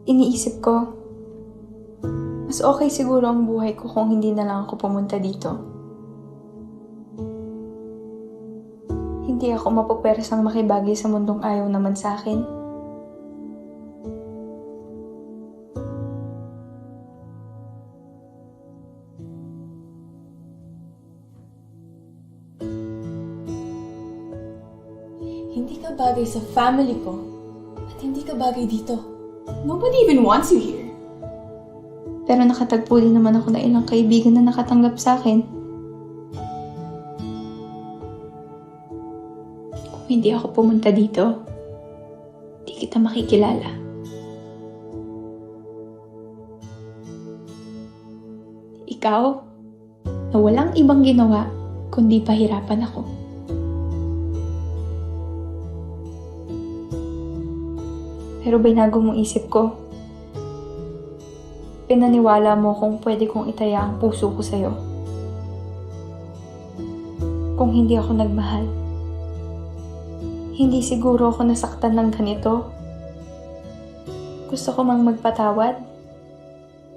iniisip ko, mas okay siguro ang buhay ko kung hindi na lang ako pumunta dito. Hindi ako mapupwersang makibagay sa mundong ayaw naman sa akin. Hindi ka bagay sa family ko. At hindi ka bagay dito. Nobody even wants you here. Pero nakatagpo din naman ako na ilang kaibigan na nakatanggap sa akin. Kung hindi ako pumunta dito, di kita makikilala. Ikaw, na walang ibang ginawa, kundi pahirapan ako. Pero binago mong isip ko. Pinaniwala mo kung pwede kong itaya ang puso ko sa'yo. Kung hindi ako nagmahal, hindi siguro ako nasaktan ng ganito. Gusto ko mang magpatawad,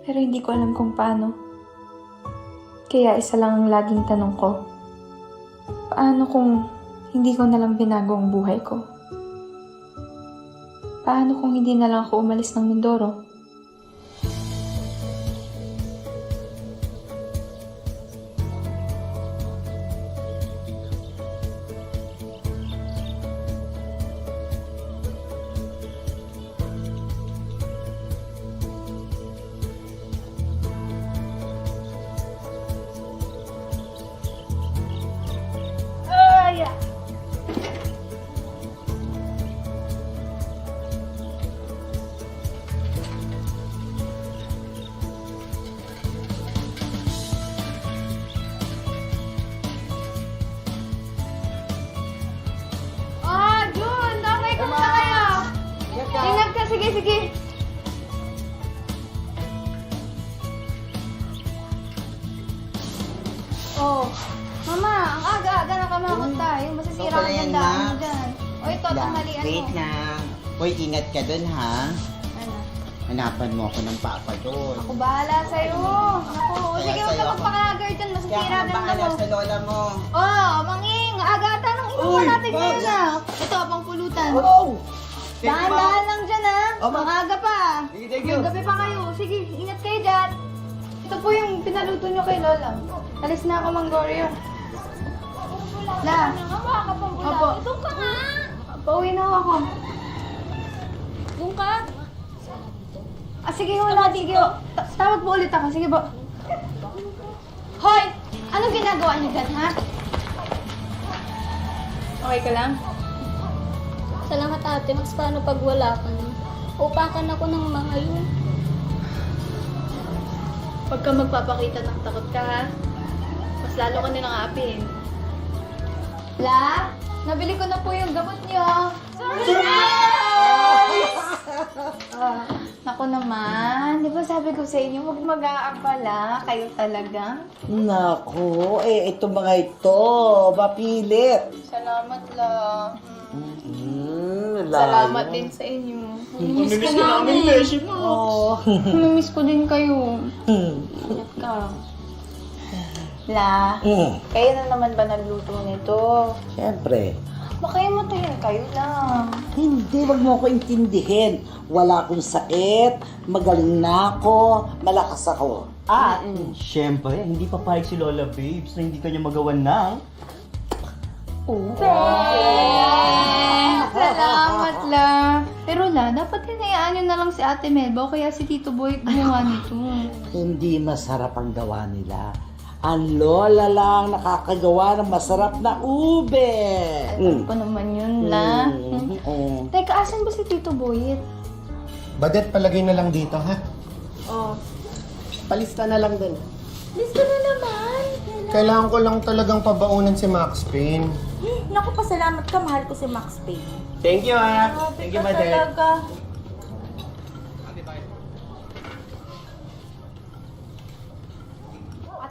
pero hindi ko alam kung paano. Kaya isa lang ang laging tanong ko. Paano kung hindi ko nalang binago ang buhay ko? Paano kung hindi na lang ako umalis ng Mindoro? Jun! Damay ko na kayo! Ingat ka, sige, sige! Oh, Mama, ang aga-aga na kamakot tayo. Masisira ang gandaan mo dyan. O ito, tanghalian mo. Wait lang. Hoy, ingat ka dun, ha? Ano? Hanapan mo ako ng papa dun. Ako bahala sa'yo. Naku, sige, huwag ka magpaka-agar dyan. Kaya Masisira ka nang ganda bahala mo. sa lola mo. Oh, Manging, aga-ata nang inuman natin ngayon na. Ito, pang pulutan. Oh! Dahan-dahan lang dyan, ha? Oh, ma- Maaga pa. Sige, thank you. May gabi pa kayo. Sige, ingat kayo dyan. Ito po yung pinaluto nyo kay Lola. Alis na ako, Manggorio. La. Opo. Doon ka nga! Pauwi na ako. Doon ka? Sige, wala. Sige, tawag po ulit ako. Sige po. Hoy! Anong ginagawa niyo dyan, ha? Okay ka lang? Salamat ate, mas paano pag wala ka na? Upakan ako ng mga yun. Huwag ka magpapakita ng takot ka, ha? Mas lalo ka nilang aapin. La, nabili ko na po yung gamot niyo. Naku naman, di ba sabi ko sa inyo, huwag mag-aabala. Kayo talaga. Naku, ito mga ito. Mapilit. Salamat, La. Salamat din sa inyo. Miss ko namin. Oh. Miss ko din kayo. Ingat ka. La, kayo na naman ba nagluto nito? Siyempre. Makayamatayin kayo lang. Hindi, wag mo ako intindihin. Wala akong sakit, magaling na ako, malakas ako. At, syempre, hindi papayag si Lola Babes na hindi kanya magawan ng... Salamat, La. Pero La, dapat hinayaan nyo na lang si Ate Melba o kaya si Tito Boy gumawa nito. Hindi masarap ang gawa nila. Ang lola lang nakakagawa ng masarap na ube. Ano pa naman yun, La? Teka, asan ba si Tito Boyet? Badet, palagay na lang dito, ha? Palista na lang din. Lista na naman. Kailangan ko lang talagang pabaunan si Max Payne. Naku, pasalamat ka. Mahal ko si Max Payne. Thank you, ha? Thank you, Badet. Talaga.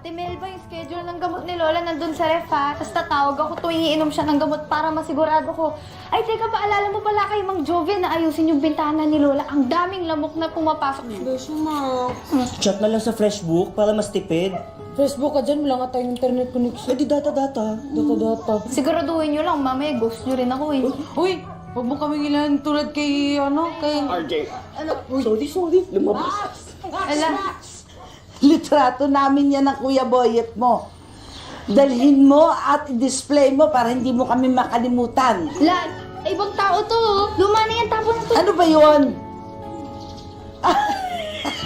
Ate Melba, yung schedule ng gamot ni Lola nandun sa ref ha. Tapos tatawag ako tuwing iinom siya ng gamot para masigurado ko. Ay, teka, paalala mo pala kay Mang Joven na ayusin yung bintana ni Lola. Ang daming lamok na pumapasok. Beso, Max. Chat na lang sa Freshbook para mas tipid. Facebook ka dyan, wala nga tayong internet connection. Eh di data-data. Data. Siguraduhin nyo lang, mamaya ghost nyo rin ako eh. Uy! Huwag mo kaming ilan tulad kay, Sorry. Lumabas. Ala, Litrato namin yan ng Kuya Boyet mo. Dalhin mo at i-display mo para hindi mo kami makalimutan. La, ibang tao to oh. Luma na yan, tapon na to. Ano ba yun?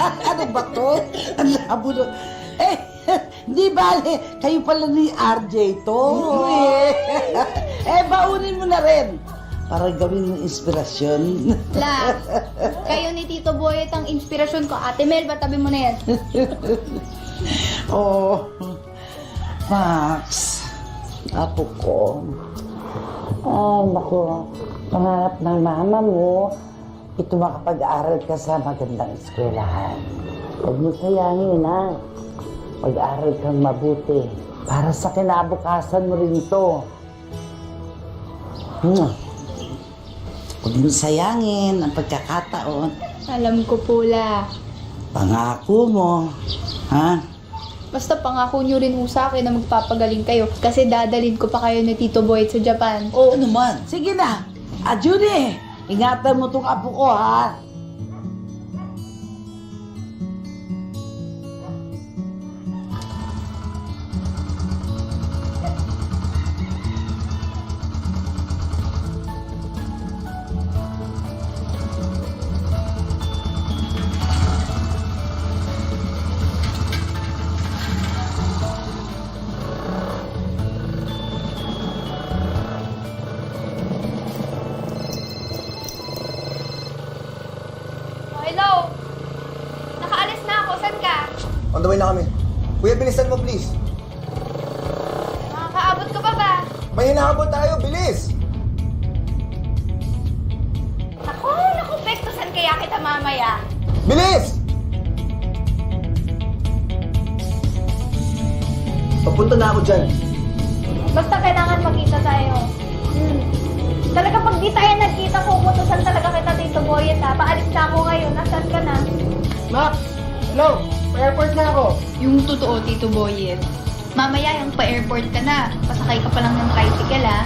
Ano ba to? Ang labo nun. Eh, di bale, kayo pala ni RJ to. Baunin mo na rin. Para gawin ng inspirasyon. La, kayo ni Tito Boyet ang inspirasyon ko. Ate Mel, tabi mo na yan. Oh, Max, apo ko. Ay, naku, pangarap ng mama mo, ito makapag-aral ka sa magandang eskwelahan. Huwag mo sayangin, ha? Pag-aral kang mabuti. Para sa kinabukasan mo rin to. Huwag mo sayangin ang pagkakataon. Alam ko po, La. Pangako mo, ha? Basta pangako nyo rin po sa akin na magpapagaling kayo kasi dadalhin ko pa kayo ni Tito Boyet sa Japan. Oo naman. Sige na. Judy, ingatan mo tong apo ko, ha? Oh, hello? Nakaalis na ako. Saan ka? On the way na kami. Kuya, bilisan mo please. Makakaabot ka pa ba? May hinahabol tayo, bilis! Naku, Pekto, saan kaya kita mamaya? Bilis! Papunta na ako dyan. Basta kailangan magkita tayo. Talaga pag di tayo nagkita, puputusan talaga kita Tito Boyet ha. Paalis na ako ngayon. Nasaan ka na? Max! Hello! Pa-airport na ako. Yung totoo, Tito Boyet. Mamaya yung pa-airport ka na. Pasakay ka pa lang ng tricycle ha.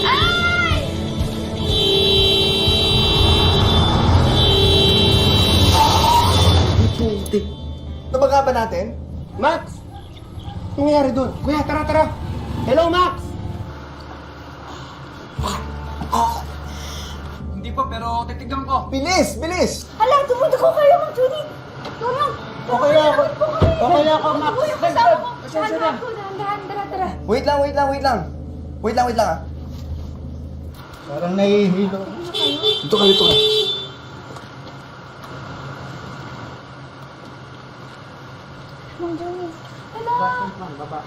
Ay! Nabaga ba natin? Max! Anong nangyari doon? Kuya, tara! Hello, Max! Hindi po, pero titignan ko. Bilis! Hala, tumundo ko kayo, Mang Judy. Tulong! Okay na ako, Max. Uy, yung kasama ko. Dahan, tara. Wait lang ah. Parang nahihilo. Dito ka. Mang Judy. Hala. Baba.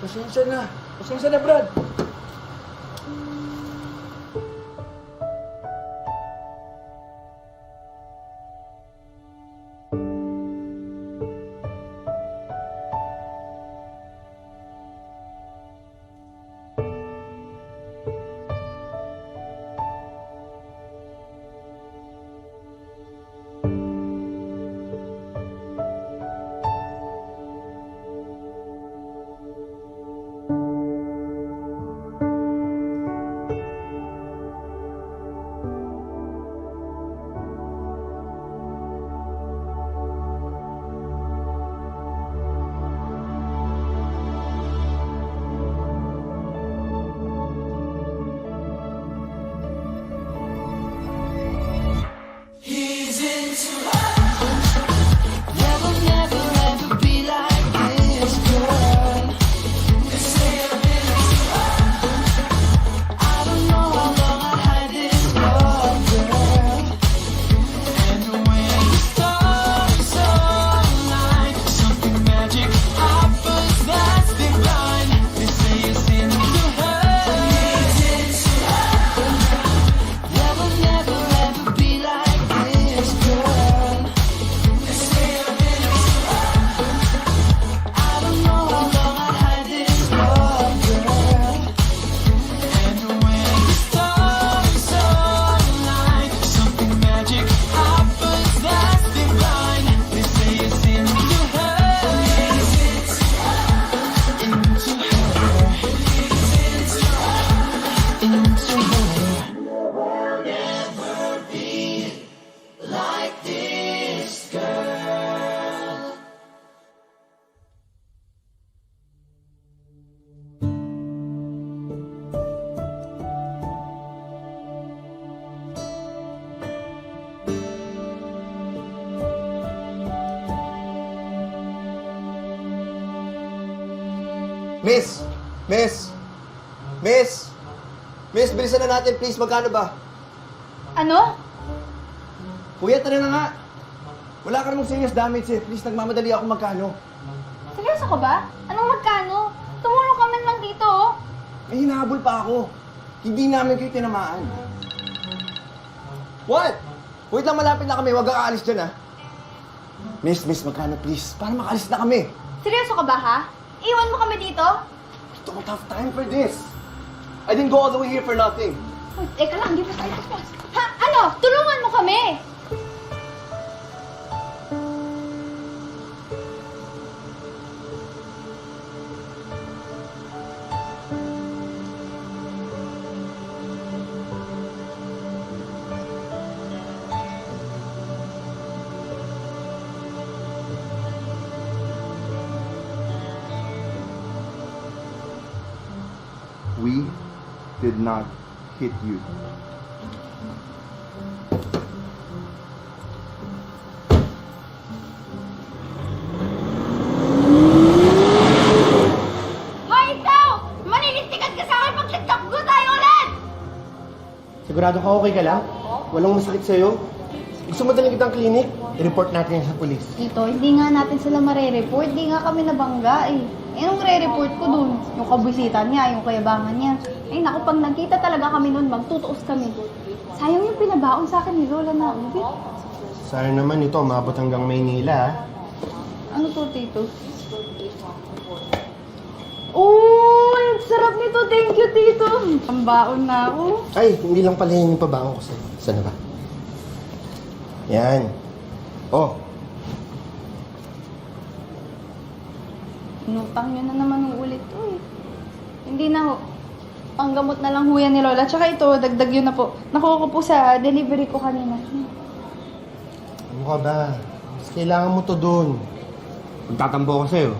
Pasensya na, Brad. Miss! Miss! Miss! Miss, bilisan na natin, please. Magkano ba? Ano? Kuya, tara na nga. Wala ka namang serious damage eh. Please, nagmamadali ako magkano. Seryoso ka ba? Anong magkano? Tumulong ka man lang dito, oh. May hinahabol pa ako. Hindi namin kayo tinamaan. What? Wait lang, malapit na kami. Huwag kang aalis dyan, ah. Miss, magkano please? Para makaalis na kami. Seryoso ka ba, ha? Iwan mo kami dito? I don't have time for this. I didn't go all the way here for nothing. Uy, teka lang, di ba tayo tapos? Ha? Ano? Tulungan mo kami! We did not hit you. Hoy, ikaw! Maninintikan ka sa akin pag nagtakbo tayo ulit! Sigurado ka okay ka lang? Walang masakit sa'yo? Gusto mo daling kitang klinik? I-report natin yan sa polis. Tito, hindi nga natin sila marereport. Hindi nga kami nabangga eh. Eh, nung re-report ko dun, yung kabusita niya, yung kayabangan niya. Eh, naku, pag nagkita talaga kami nun, magtutuos kami. Sayang yung pinabaon sa akin ni Lola na ubit. Sana naman ito, maabot hanggang Maynila, ah. Ano to, Tito? Oh, ang sarap nito. Thank you, Tito. Ang baon na ako. Ay, hindi lang pala yun yung pabango ko sa'yo. Sana ba? Yan. Oh, Inutang niyo na naman yung ulit to eh. Hindi na ho. Panggamot na lang ho yan ni Lola. Tsaka ito, dagdag yun na po. Nakuha ko po sa delivery ko kanina. ano ka ba? Mas kailangan mo to dun. Magtatambo ko sa'yo.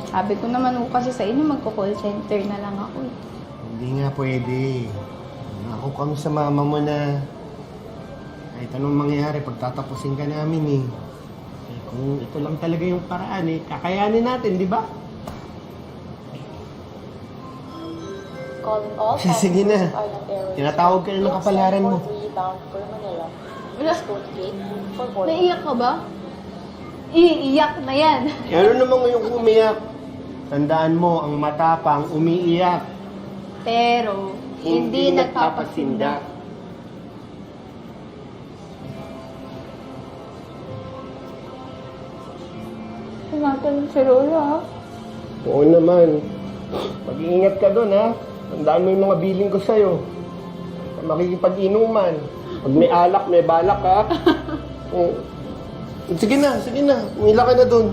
Sabi ko naman ho kasi sa inyo, magko-call center na lang ako eh. Hindi nga pwede. Ako kami sa mama mo na kahit anong mangyayari, pagtatapusin ka namin eh. Eh, kung ito lang talaga yung paraan eh, kakayanin natin, di ba? Sige na. Tinatawag ka na ng kapalaran mo. Naiiyak ka ba? Iiyak na yan. Ano naman ngayong umiyak? Tandaan mo, ang matapang umiiyak. Pero, hindi nagpapasinda. Ingatan si Lola, ha? Oo naman. Mag-iingat ka doon, ha? Tandaan mo yung mga billing ko sa'yo. Makikipag-inuman. Pag may alak, may balak, ha? Oo. Sige na. Umila ka na doon.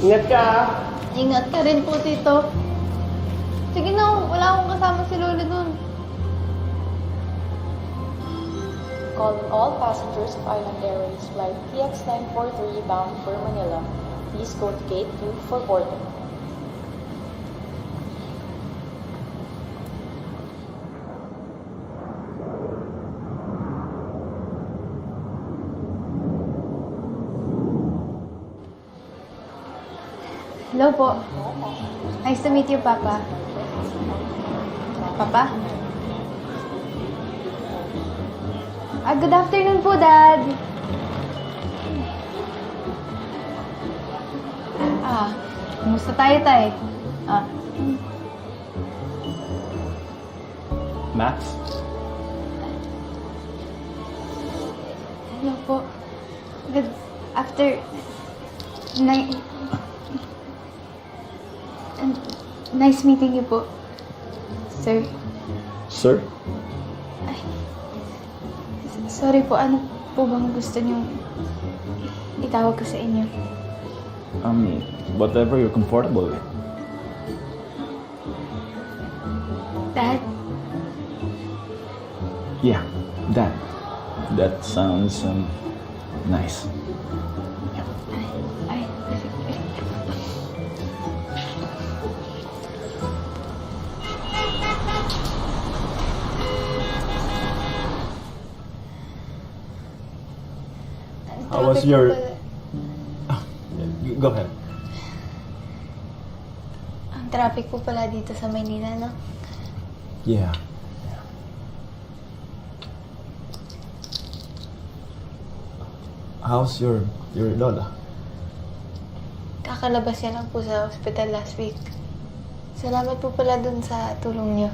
Ingat ka, ha? Ingat ka rin po, Tito. Sige na, wala akong kasama si Lola dun. Calling all passengers of Island Airways flight TX943 bound for Manila. Please go to gate 2 for boarding. Hello po. Nice to meet you, Papa. Papa? Good afternoon po, Dad. Kumusta tayo, Tay? Max? Hello po. Good after... Nice meeting you po, sir. Sir? Sorry po, ano po bang gusto niyong itawag ko sa inyo? Whatever you're comfortable with. Dad? Yeah, that. That sounds nice. Ay, How was your Go ahead. Ang traffic po pala dito sa Maynila, no? Yeah. How's your lola? Kakalabas niya lang po sa hospital last week. Salamat po pala dun sa tulong niyo.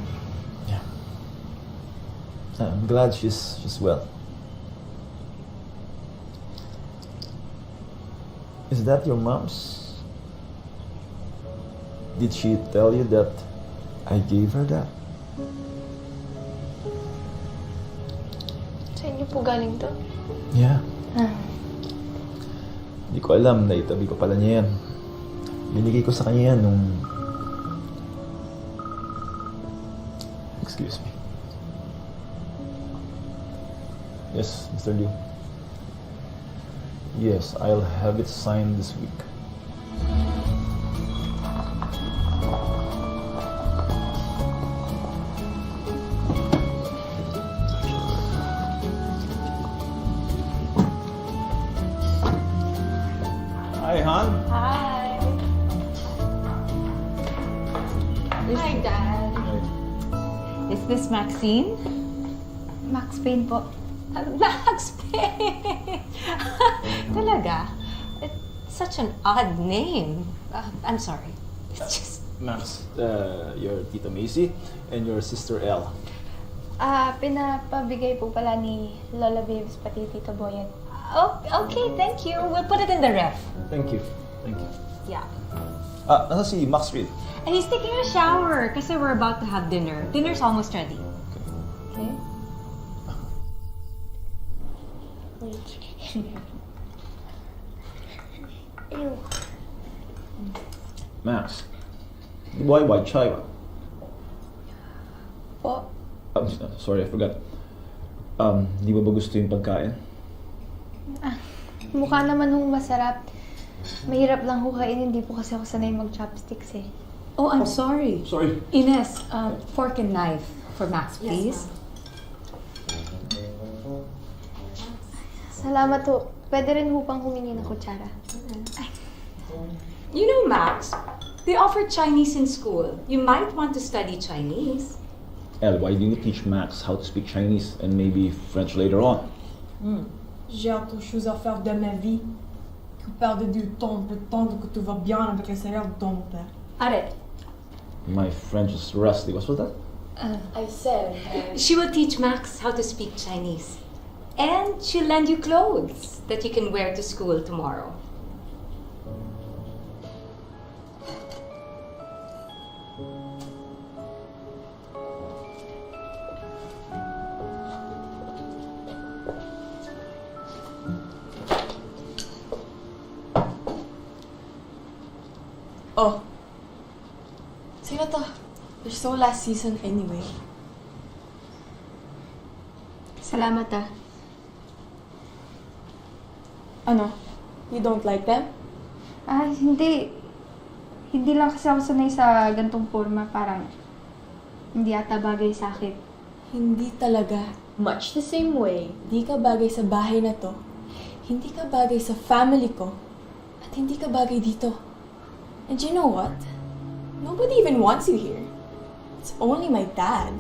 Yeah. I'm glad she's well. Is that your mom's? Did she tell you that I gave her that? Sa inyo po galing to? Yeah. Ah. Hindi ko alam, naitabi ko pala niya yan. Binigay ko sa kanya yan nung... Excuse me. Yes, Mr. Liu. Yes, I'll have it signed this week. Hi, hon. Hi. Hi, Dad. Is this Maxine? Max Payne po. Max Payne! Talaga? It's such an odd name. I'm sorry. It's just... Max, your Tita Macy and your sister Elle. Pinapabigay po pala ni Lola Babes pati Tita Boyan. Oh, okay, thank you. We'll put it in the ref. Thank you. Thank you. Yeah. Nasa si Max Reed? And he's taking a shower kasi we're about to have dinner. Dinner's almost ready. Okay? Ew. Max, di ba white chai ba? Po. Sorry, I forgot. Di ba gusto yung pagkain? Mukha naman hong masarap. Mahirap lang ho kainin, hindi po kasi ako sanay mag-chopsticks eh. Oh, I'm sorry. Sorry. Ines, fork and knife for Max, please. Salamat ho. Pwede rin ho pang humingi ng kutsara. You know, Max, they offer Chinese in school. You might want to study Chinese. Elle, why didn't you teach Max how to speak Chinese and maybe French later on? J'ai autre chose à faire de ma vie que perdre du temps, prétendre que tout va bien avec le salaire de ton père. Arrête. My French is rusty. What's with that? I said, She will teach Max how to speak Chinese. And she'll lend you clothes that you can wear to school tomorrow. Oh. Sino to? They're so last season anyway. Salamat ah. Ano? You don't like them? Hindi. Hindi lang kasi ako sanay sa gantong forma. Parang hindi ata bagay sa akin. Hindi talaga. Much the same way, hindi ka bagay sa bahay na to. Hindi ka bagay sa family ko. At hindi ka bagay dito. And you know what? Nobody even wants you here. It's only my dad.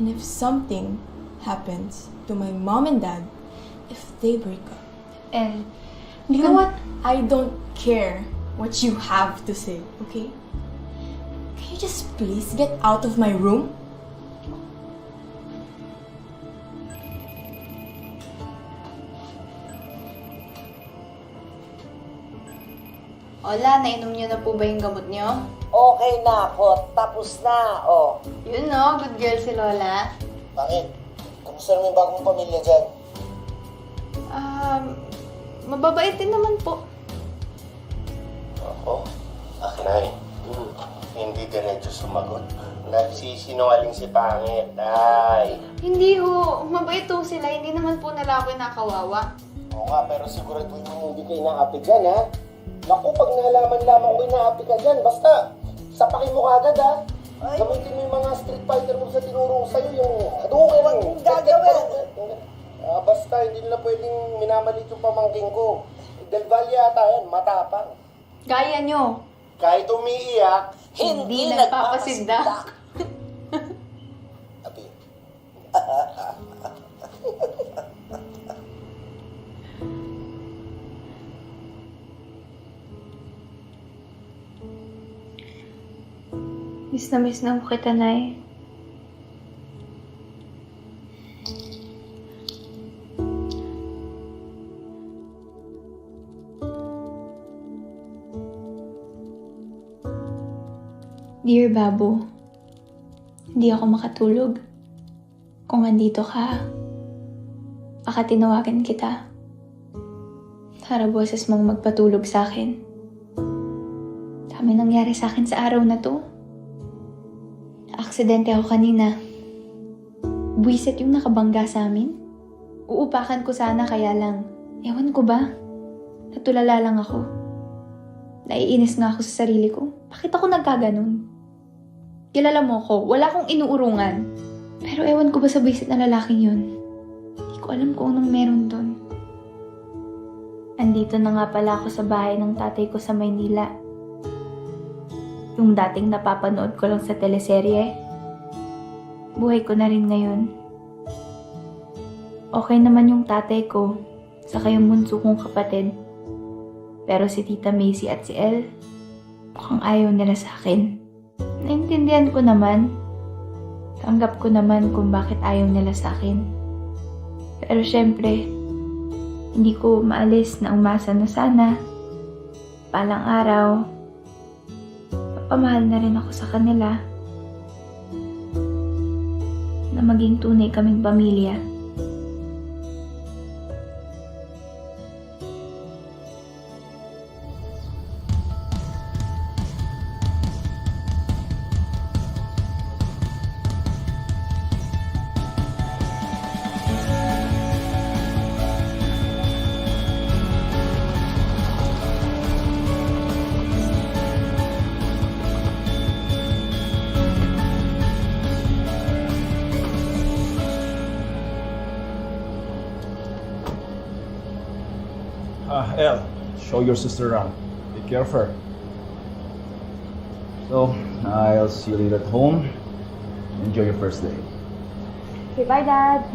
And if something happens to my mom and dad, if they break up, And you know what? I don't care what you have to say, okay? Can you just please get out of my room? Hola, nainom niyo na po ba yung gamot niyo? Okay na ako. Tapos na. Oh. Yun no, good girl si Lola. Bakit? Kumusta naman yung bagong pamilya dyan? Mababait din naman po. Ako? Nay, hindi diretso sumagot. Nagsisinungaling si Pangit. Ay. Hindi ho, mabait ho sila. Hindi naman po nila ako nakawawa. Oo nga, pero siguraduhin mo hindi kayo naapi dyan, ha? Naku, pag nalaman lamang ko naapi ka dyan, basta, sapakin mo kagad, ha? Gamitin mo yung mga street fighter mo sa tinuro sa'yo, yung hadouken. Huwag mong gagawin! Basta, hindi nila pwedeng minamalit yung pamangking ko. Del Valle yata yan, matapang. Gaya nyo. Kahit umiiyak, Hindi nagpapasindak. Abi. Miss na ako kita, Nay. Dear Babu, hindi ako makatulog. Kung andito ka, baka tinawagan kita. Para boses mong magpatulog sa akin. Dami nangyari sa akin sa araw na to. Aksidente ako kanina. Buwisit yung nakabangga sa amin. Uupakan ko sana kaya lang. Ewan ko ba? Natulala lang ako. Naiinis nga ako sa sarili ko. Bakit ako nagkaganon? Kilala mo ko, wala akong inuurungan. Pero ewan ko ba sa buwisit na lalaking yun? Hindi ko alam kung anong meron doon. Andito na nga pala ako sa bahay ng tatay ko sa Maynila. Yung dating napapanood ko lang sa teleserye, buhay ko na rin ngayon. Okay naman yung tatay ko, saka yung bunso kong kapatid. Pero si Tita Macy at si Elle, mukhang ayaw nila sa akin. Naintindihan ko naman. Tanggap ko naman kung bakit ayaw nila sa akin. Pero syempre, hindi ko maalis na umasa na sana. Palang araw, pamahal na rin ako sa kanila. Na maging tunay kaming pamilya. Elle, show your sister around. Take care of her. So, I'll see you later at home. Enjoy your first day. Okay, bye, Dad.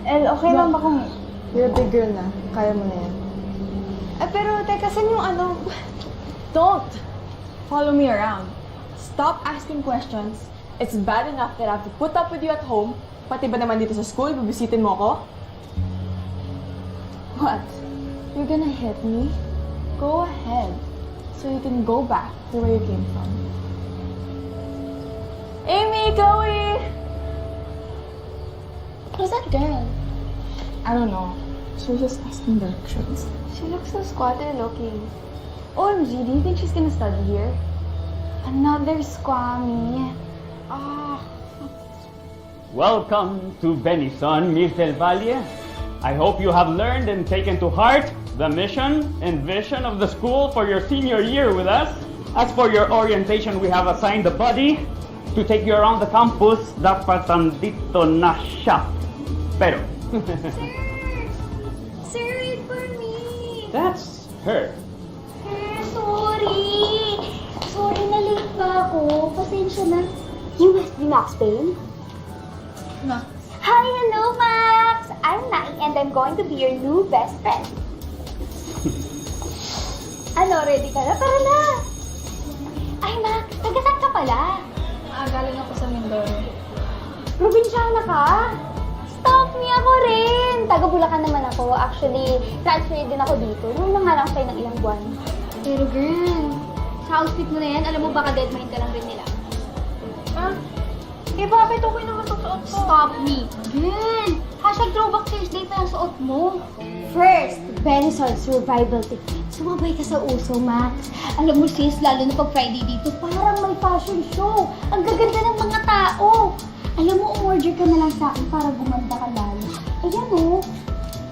El, okay lang ba kung you're a big girl na? Kaya mo na yan. Pero teka, saan yung ano? Don't follow me around. Stop asking questions. It's bad enough that I have to put up with you at home. Pati ba naman dito sa school, bibisitin mo ako? What? You're gonna hit me? Go ahead. So you can go back to where you came from. Amy, Chloe! Who's that girl? I don't know. She was just asking directions. She looks so squatty looking. OMG, do you think she's gonna study here? Another squammy. Welcome to Benison, Miss Del Valle. I hope you have learned and taken to heart the mission and vision of the school for your senior year with us. As for your orientation, we have assigned the buddy to take you around the campus. Dapat andito na siya. Pero, Sir, wait for me! that's her. Sir, sorry! Sorry na late pa ako. Pasensya na. You must be Max Payne? Max. Hi, hello, Max! I'm Nai and I'm going to be your new best friend. Ano, ready ka na? Tara na! Ay, Max, taga-saan ka pala? Galing ako sa Mindoro. Probinsyana ka? Stop me, ako rin! Taga-Bulacan naman ako. Actually, transferred din ako dito. Nung nangalang sa'yo ng ilang buwan. Pero girl, sa outfit mo na yan, alam mo baka dead mind ka lang rin nila. Eh bakit okay naman itong suot ko? Stop me! Girl! #throwback Thursday pa yung suot mo. First, Benison Survival Tip. Sumabay ka sa uso, Max. Alam mo sis, lalo na pag Friday dito, parang may fashion show. Ang gaganda ng mga tao. Alam mo, umorder ka na lang sa akin para gumanda ka lalo. Ayan o.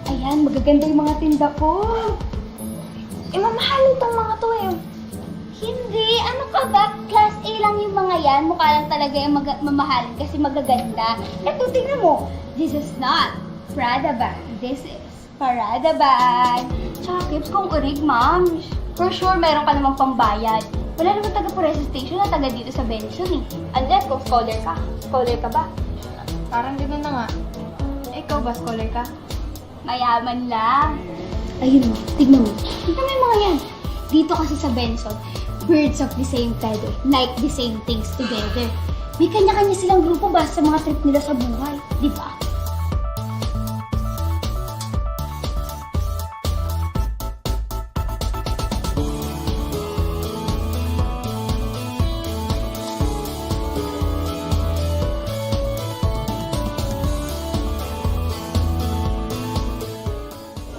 Ayan, magaganda yung mga tinda ko. Eh mamahalin tong mga to eh. Hindi, ano ka ba? Class A lang yung mga yan. Mukha lang talaga yung mamahalin kasi magaganda. Eto, tingnan mo. This is not Prada bag. This is Parada bag. Tsaka tips kung urig, ma'am. For sure, meron ka namang pambayad. Wala naman taga Puresa Station na taga dito sa Benson eh. Unless kung scholar ka. Scholar ka ba? Parang gano'n na nga. Ikaw ba, scholar ka? Mayaman lang. Ayun mo, tignan mo. Tignan mo yung mga yan. Dito kasi sa Benson, birds of the same feather, like the same things together. May kanya-kanya silang grupo basta sa mga trip nila sa buhay, di ba?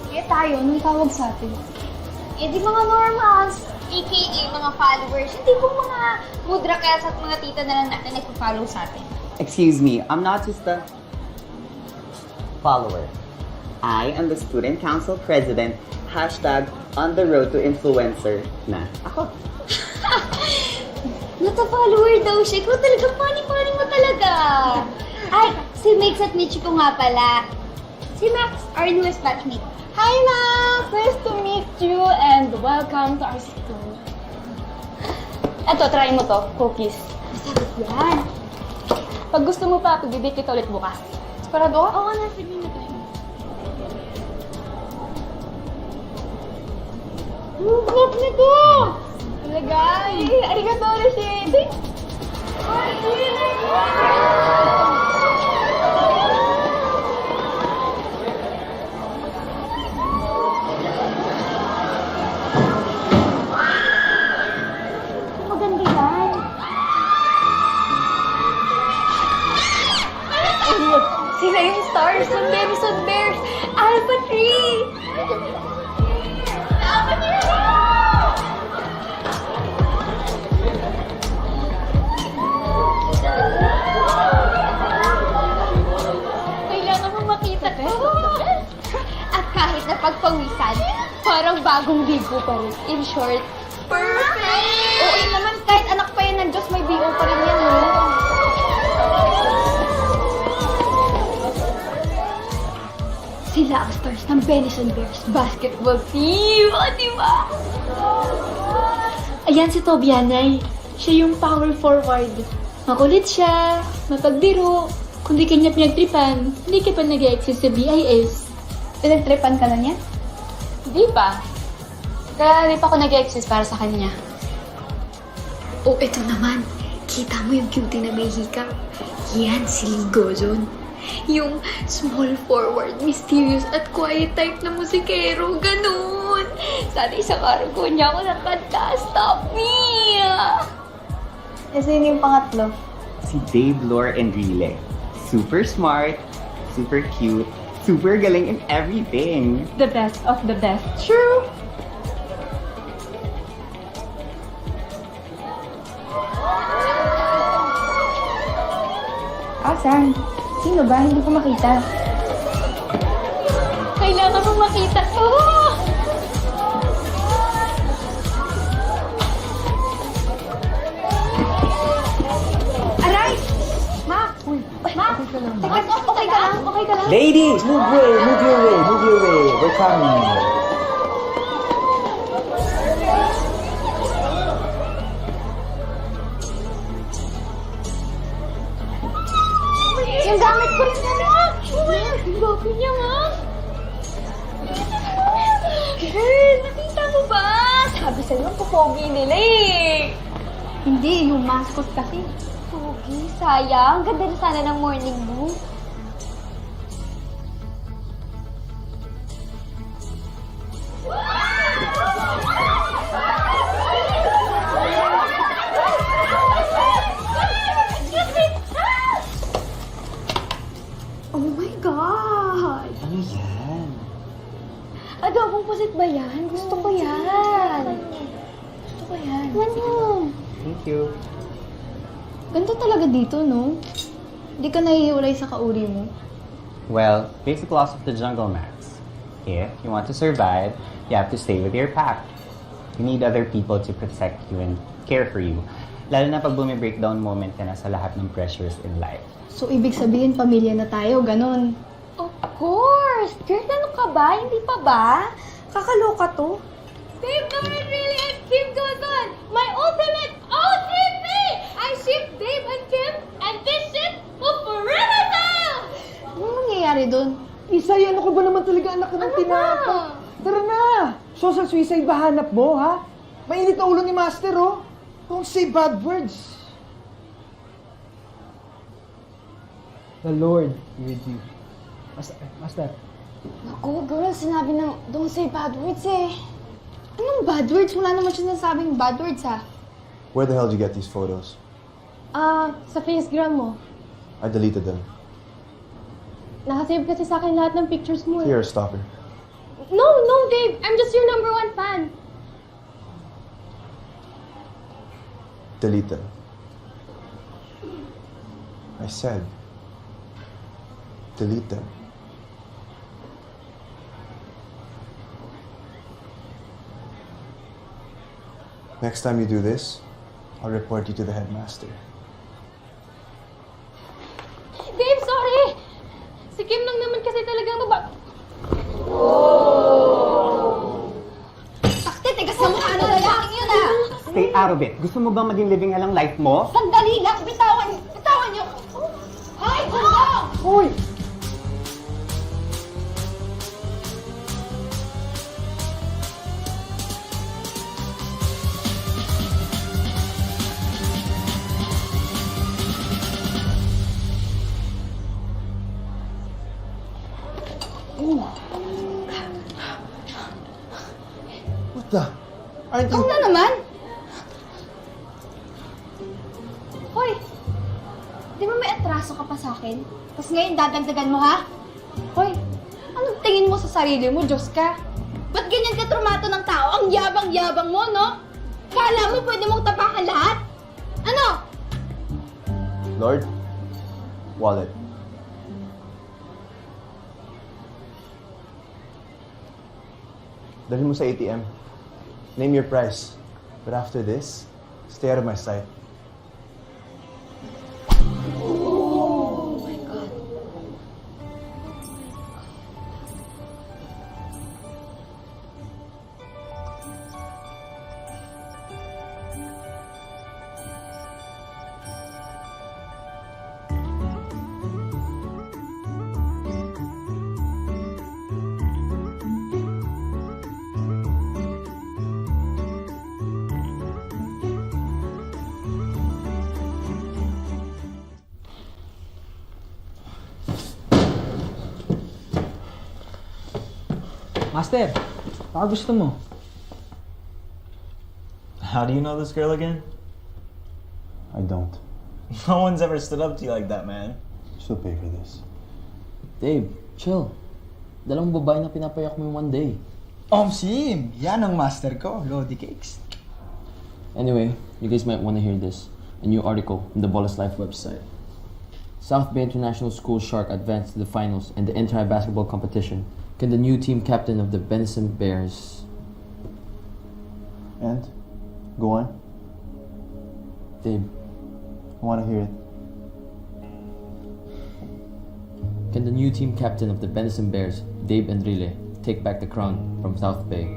Kaya tayo, nung tawag sa atin. Eh di mga normals, aka mga followers, hindi po mga mudra kaya sa mga tita na lang natin nagpo-follow sa atin. Excuse me, I'm not just a follower. I am the student council president, #on the road to influencer na ako. Nata-follower daw siya. Ikaw talaga, funny mo talaga. Ay, si Max at Michiko nga pala. Si Max, our newest batchmate. Hi, Max! Nice to meet you and welcome to our school. Eto, try mo to, cookies. Masarap yan. Pag gusto mo pa, pag-bake kita ulit bukas. Parado ka? Oo nga, sige na tayo. Sarap nito! Talaga? Arigato, Rashid! Maganda yan. Sila yung stars ng Benson Bears! Alpha 3! Kailangan mo makita ka. At kahit na pagpawisan, parang bagong bigo pa rin. In short, perfect! Oo naman, kahit anak pa yan ng Diyos, may BO pa rin yan, no? Sila ang stars ng Benson Bears basketball team. O, di ba? Ayan si Tobianay. Siya yung power forward. Makulit siya, mapagbiro. Kung di kanya pinagtripan, hindi ka pa nag-exit sa BIS. Pinagtripan ka na niya? Di pa. Kaya di pa ako nag-exit para sa kanya. O, eto naman. Kita mo yung cutie na may hikap? Yan, si Ligozon. Yung small forward, mysterious at quiet type na musikero. Ganun. Sana isang araw ko niya ako nakanta. Stop me! Eh, sino yung pangatlo? Si Dave Lore Enrile. Super smart, super cute, super galing in everything. The best of the best. True! Asan? Sino ba? Hindi ko makita. Kailangan mo makita to! Aray! Ma! Uy! Ma! Okay ka lang, Ma? Okay ka lang? Okay ka lang? Ladies, move your way. We're coming. Yung gamit ko rin na Ma! Yung gopi niya, Ma! Girl, nakita mo ba? Sabi sa'yo, ang pupogi nila eh. Hindi, yung mascot kasi. Pogi, sayang. Ganda na sana ng morning mo. Oh my God! Ano yan? Adobong pusit ba yan? Gusto ko yan. Gusto ko yan. Ano? Thank you. Ganito talaga dito, no? Hindi ka nahihiwalay sa kauri mo. Well, basic laws of the jungle, Max. If you want to survive, you have to stay with your pack. You need other people to protect you and care for you. Lalo na pag bumi-breakdown moment ka na sa lahat ng pressures in life. So, ibig sabihin, pamilya na tayo, ganun. Of course! Girl, ano ka ba? Hindi pa ba? Kakaloka to. Babe, naman really and Kim goes on! My ultimate OTP! I ship Dave and Kim, and this ship will forever now! Ano nangyayari dun? Isay, ano ka ba naman talaga anak ka ng tinapa? Tara na! Social suicide ba hanap mo, ha? Mainit na ulo ni Master, oh. Don't say bad words. The Lord be with you. Master. Naku, girl, sinabi ng don't say bad words eh. Anong bad words? Wala naman siya nasabing bad words, ha? Where the hell did you get these photos? Sa Facegram mo. I deleted them. Nakasave kasi sa akin lahat ng pictures mo eh. You're a stalker. No, Dave! I'm just your #1 fan. Delete them. I said, delete them. Next time you do this, I'll report you to the headmaster. Dave, sorry! Si Kim lang naman kasi talagang Takte, tigas na mukha na lalaking yun, ah! Stay out of it. Gusto mo bang maging living hell ang life mo? Sandali lang! Bitawan niyo! Hoy! Tulong! Hoy! What the? Aren't Ikaw you... na naman! Hoy! Di ba may atraso ka pa sa akin? Tapos ngayon dadagdagan mo, ha? Hoy! Anong tingin mo sa sarili mo, Diyos ka? Ba't ganyan ka trumato ng tao? Ang yabang-yabang mo, no? Kala mo pwede mong tapakan lahat? Ano? Lord? Wallet. Dalhin mo sa ATM. Name your price. But after this, stay out of my sight. Oh my God. Master, baka gusto mo. How do you know this girl again? I don't. No one's ever stood up to you like that, man. She'll pay for this. Dave, chill. Dalawang babae na pinapayak mo yung one day. Sim! Yan ang master ko, Lodi Cakes. Anyway, you guys might want to hear this. A new article from the Bolas Life website. South Bay International School Shark advanced to the finals in the entire basketball competition. Can the new team captain of the Benson Bears... And? Go on. Dave. I want to hear it. Can the new team captain of the Benson Bears, Dave Enrile, take back the crown from South Bay?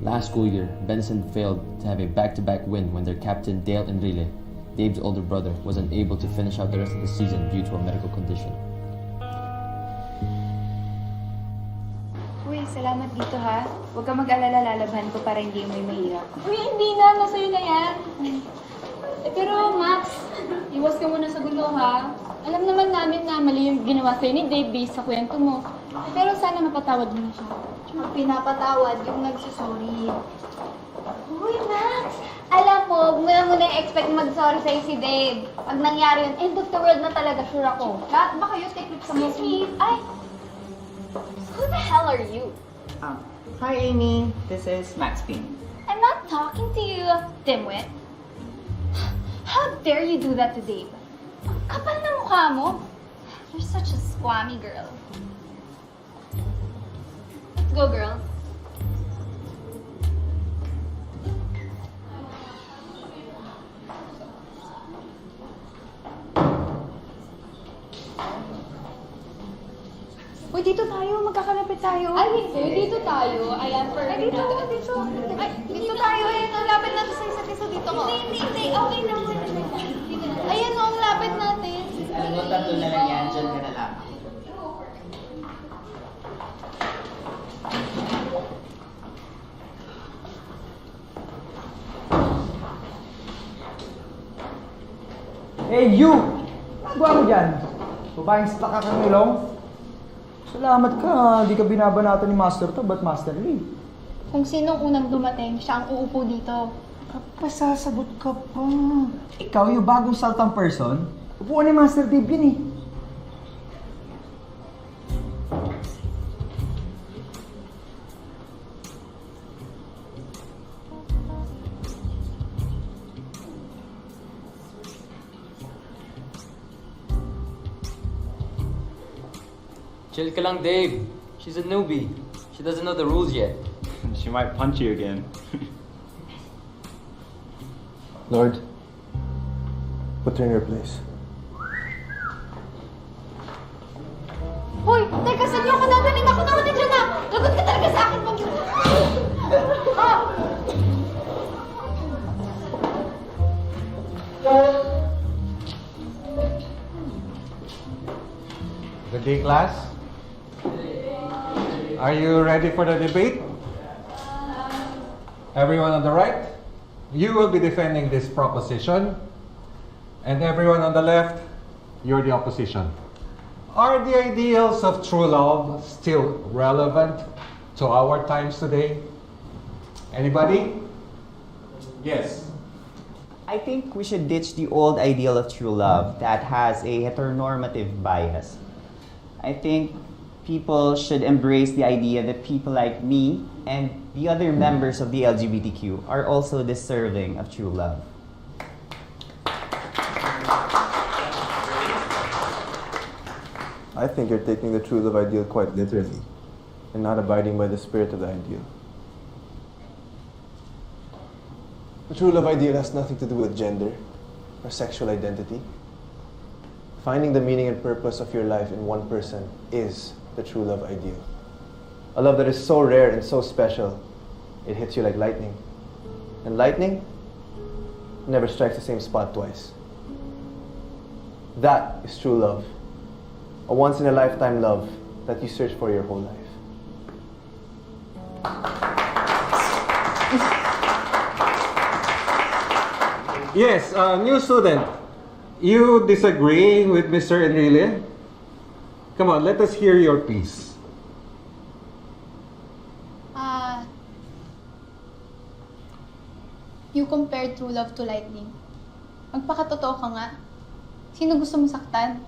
Last school year, Benson failed to have a back-to-back win when their captain, Dale Enrile, Dave's older brother, was unable to finish out the rest of the season due to a medical condition. Uy, salamat dito ha. Huwag ka mag-alala, lalaban ko para hindi mo mahirap. Uy, hindi na. Nasa'yo na yan. Pero, Max, iwas ka muna sa gulo, ha? Alam naman namin na mali yung ginawa sa'yo ni Dave based sa kwento mo. Pero sana mapatawad mo na siya. Ang pinapatawad yung nagsusorry. Uy, Max! Alam mo, muna expect mag-sorry sa'yo si Dave. Pag nangyari yun, end of the world na talaga, sure ako. Lahat ba kayo take clip sa Excuse me. Ay! Who the hell are you? Hi, Amy. This is Max Payne. I'm not talking to you, dimwit. How dare you do that to Dave? Ang kapal na mukha mo. You're such a squammy girl. Let's go, girls. Uy, dito tayo. Magkakalapit tayo. Ay, hindi. Dito tayo. Ayan, for... Ay, dito. Ay, dito tayo. Ayan, ang lapit natin sa isa't isa dito ko. Hindi. Okay naman. Ayan, ang lapit natin. Alam mo, tatlo na lang yan. Diyan ka na lang. Hey, you! Nagawa mo dyan? Babaeng stuck ka kang ilong? Salamat ka, di ka binabanatan ni Master to, ba't Master Lee? Kung sinong unang dumating, siya ang uupo dito. Pasasagot ka pa. Ikaw, yung bagong saltang person, upuan ni Master Dave yun eh. Chill ka lang, Dave. She's a newbie. She doesn't know the rules yet. She might punch you again. Lord, put her in her place. Hoy, teka, saan niyo ako dadalhin? Ako naman din dyan na. Lagot ka talaga sa akin pag... Good day, class. Are you ready for the debate? Everyone on the right, you will be defending this proposition. And everyone on the left, you're the opposition. Are the ideals of true love still relevant to our times today? Anybody? Yes. I think we should ditch the old ideal of true love that has a heteronormative bias. I think people should embrace the idea that people like me and the other members of the LGBTQ are also deserving of true love. I think you're taking the true love ideal quite literally and not abiding by the spirit of the ideal. The true love ideal has nothing to do with gender or sexual identity. Finding the meaning and purpose of your life in one person is the true love ideal. A love that is so rare and so special, it hits you like lightning. And lightning never strikes the same spot twice. That is true love. A once-in-a-lifetime love that you search for your whole life. Yes, new student. You disagree with Mr. Enrile? Come on, let us hear your piece. You compared true love to lightning. Magpakatotoo ka nga. Sino gusto mong saktan?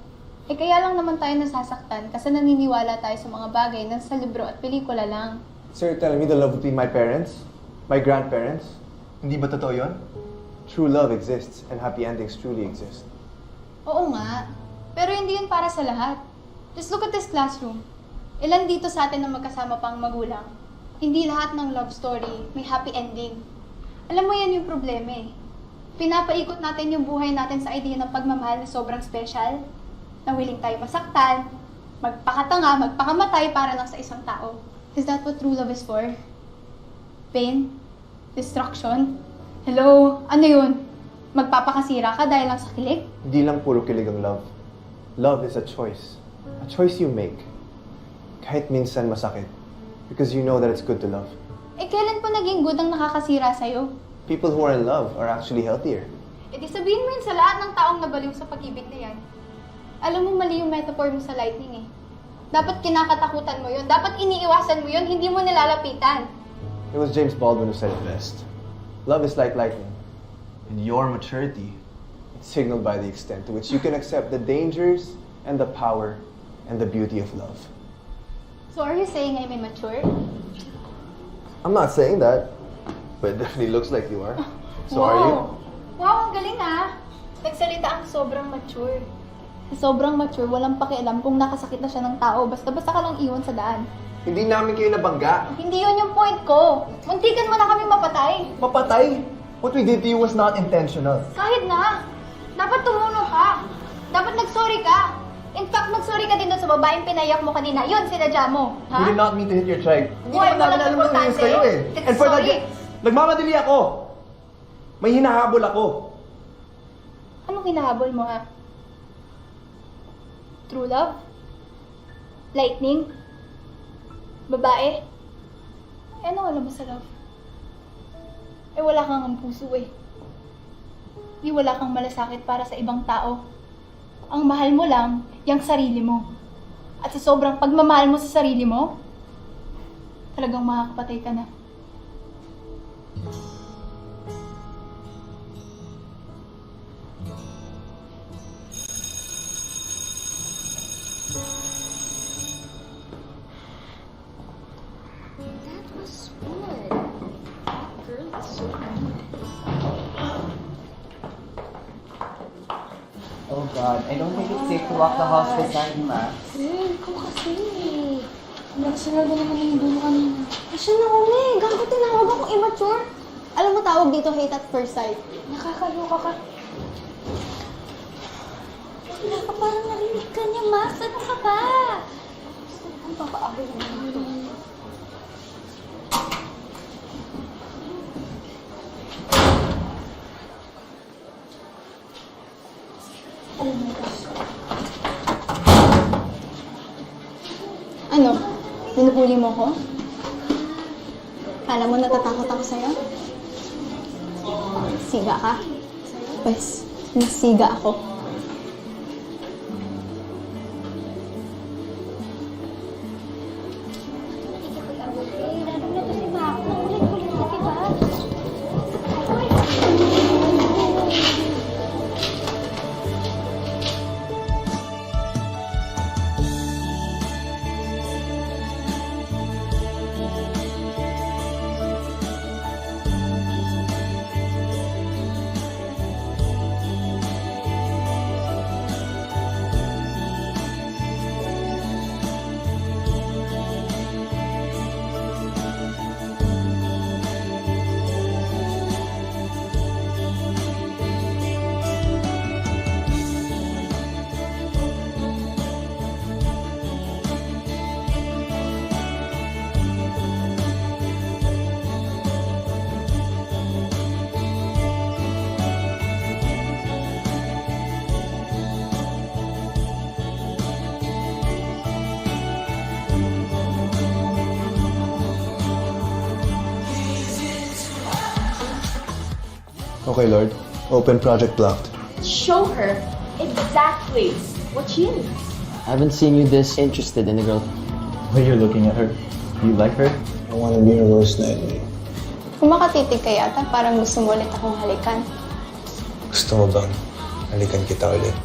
Eh kaya lang naman tayo nasasaktan kasi naniniwala tayo sa mga bagay na sa libro at pelikula lang. So you're telling me the love between my parents, my grandparents, hindi ba totoo yun? True love exists and happy endings truly exist. Oo nga. Pero hindi yun para sa lahat. Just look at this classroom. Ilan dito sa atin na magkasama pang magulang? Hindi lahat ng love story may happy ending. Alam mo yan yung problema eh. Pinapaikot natin yung buhay natin sa idea ng pagmamahal na sobrang special. Na willing tayo masaktan, magpakatanga, magpakamatay para lang sa isang tao. Is that what true love is for? Pain? Destruction? Hello? Ano yun? Magpapakasira ka dahil lang sa kilig? Hindi lang puro kilig ang love. Love is a choice. A choice you make. Kahit minsan masakit. Because you know that it's good to love. Eh kailan po naging good ang nakakasira sa'yo? People who are in love are actually healthier. Eh di sabihin mo yun sa lahat ng taong nabaliw sa pag-ibig na yan. Alam mo mali yung metaphor mo sa lightning eh. Dapat kinakatakutan mo yun. Dapat iniiwasan mo yun, hindi mo nilalapitan. It was James Baldwin who said it best. Love is like lightning. In your maturity, it's signaled by the extent to which you can accept the dangers and the power and the beauty of love. So are you saying I'm immature? I'm not saying that, but it definitely looks like you are. So wow. are you? Wow, ang galing ah. Nagsalita ang sobrang mature. Sa sobrang mature, walang pakialam kung nakasakit na siya ng tao. Basta-basta ka lang iwan sa daan. Hindi namin kayo nabangga. Hindi yun yung point ko. Muntikan mo na kami mapatay. Mapatay? What we did to you was not intentional. Kahit na. Dapat tumuno ka. Dapat nagsorry ka. In fact, mag-sorry ka din doon sa babaeng pinayak mo kanina. Yun, sinadya mo. We Ha? did not mean to hit your child. Hindi Why? naman namin Walang alam na nangyayon importante. kayo eh. It's And for that, sorry. nagmamadali ako. May hinahabol ako. Anong hinahabol mo, ha? True love? Lightning? Babae? Eh, ano alam mo sa love? Eh, wala kang ang puso eh. Di wala kang malasakit para sa ibang tao. Ang mahal mo lang, yung sarili mo. At sa sobrang pagmamahal mo sa sarili mo, talagang makakapatay ka na. That was good. That girl is so good. Oh God, I don't think it's safe to walk the halls beside you, Max. Girl, ikaw kasi. Nagsarado naman yung dulo kanina. Asya na uli. Gago, tinawag akong immature. Alam mo, tawag dito hate at first sight. Nakakaloka ka. Wala ka parang narinig ka niya, Max. Ano ka ba? Ang papaaway naman ito. Oh my gosh. Ano? Pinupuli mo ko? Kala mo natatakot ako sa'yo? Siga ka? Pues, nasiga ako. Okay, Lord. Open project blocked. Show her exactly what she is. I haven't seen you this interested in a girl. When you're looking at her, you like her? I want to be your worst nightmare. Kung makatitig ka yata, parang gusto mo ulit akong halikan. Gusto mo bang halikan kita ulit?